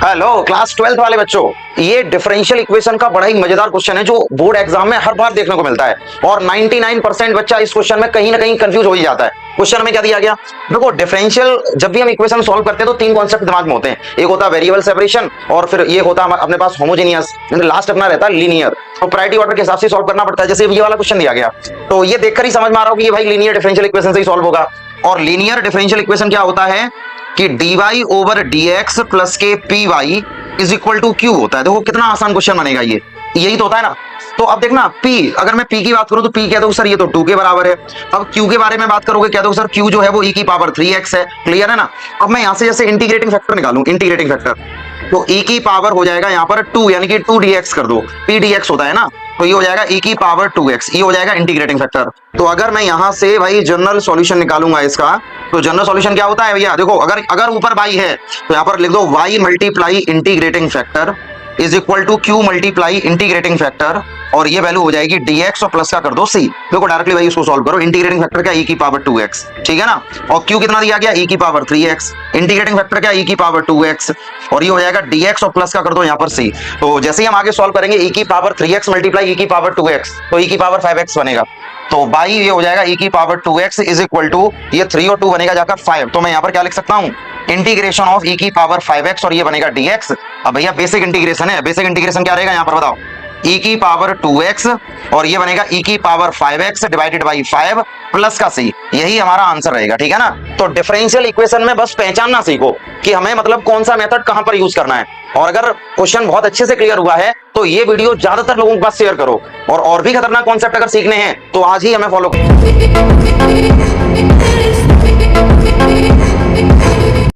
Hello class 12th वाले बच्चों, ये डिफरेंशियल इक्वेशन का बड़ा ही मजेदार क्वेश्चन है जो बोर्ड एग्जाम में हर बार देखने को मिलता है और 99% बच्चा इस क्वेश्चन में कहीं ना कहीं कंफ्यूज हो ही जाता है। क्वेश्चन में क्या दिया गया, देखो डिफरेंशियल जब भी हम इक्वेशन सॉल्व करते हैं तो तीन कॉन्सेप्ट दिमाग में होते हैं। एक होता है वेरिएबल सेपरेशन और फिर ये होता है अपने पास होमोजेनियस, लास्ट अपना रहता है लीनियर। तो प्रायोरिटी ऑर्डर के हिसाब से सॉल्व करना पड़ता है। जैसे ये वाला क्वेश्चन दिया गया तो ये देखकर ही समझ में आ रहा हो कि ये भाई लीनियर डिफरेंशियल इक्वेशन से ही सॉल्व होगा। और लीनियर डिफरेंशियल इक्वेशन क्या होता है कि dy ओवर dx प्लस के py is equal to Q होता है। देखो कितना आसान क्वेश्चन बनेगा, ये यही तो होता है ना। तो अब देखना p, अगर मैं p की बात करूं तो p कह दो सर ये तो 2 के बराबर है। अब q के बारे में बात करोगे कह दो सर q जो है वो e की पावर 3x है। क्लियर है ना। अब मैं यहां से जैसे इंटीग्रेटिंग फैक्टर निकालूं, इंटीग्रेटिंग फैक्टर तो e की पावर हो जाएगा यहाँ पर 2 यानी कि 2 dx कर दो, p dx होता है ना, तो ये हो जाएगा e की पावर 2x, ये हो जाएगा इंटीग्रेटिंग फैक्टर। तो अगर मैं यहां से भाई जनरल सॉल्यूशन निकालूंगा इसका, तो जनरल सॉल्यूशन क्या होता है भैया, देखो अगर अगर ऊपर y है तो यहाँ पर लिख दो y multiply integrating factor is equal to q multiply integrating factor, और ये वैल्यू हो जाएगी dx और प्लस का कर दो c। देखो डायरेक्टली भाई इसको सॉल्व करो, इंटीग्रेटिंग फैक्टर क्या e की पावर 2x, ठीक है ना, और q कितना दिया गया e की पावर 3x, इंटीग्रेटिंग फैक्टर क्या e की पावर 2x, और ये हो जाएगा dx और प्लस का कर दो यहाँ पर c। तो जैसे ही हम आगे सॉल्व करेंगे e की पावर 3x मल्टीप्लाई e की पावर 2x तो e की पावर 5x बनेगा। तो बाई ये हो जाएगा e की power 2x is equal to ये 3 और 2 बनेगा जाकर 5। तो मैं यहाँ पर क्या लिख सकता हूँ, इंटीग्रेशन ऑफ e की पावर 5x और ये बनेगा dx। अब भैया बेसिक इंटीग्रेशन है, बेसिक इंटीग्रेशन क्या रहेगा यहाँ पर बताओ, e की पावर 2x और ये बनेगा e की power 5x divided by 5 plus का c, यही हमारा आंसर रहेगा, ठीक है ना। तो डिफरेंशियल इक्वेशन में बस पहचानना सीखो कि हमें मतलब कौन सा मेथड कहां पर यूज करना है। और अगर क्वेश्चन बहुत अच्छे से क्लियर हुआ है तो ये वीडियो ज्यादातर लोगों के पास शेयर करो, और भी खतरनाक कॉन्सेप्ट अगर सीखने हैं तो आज ही हमें फॉलो करो।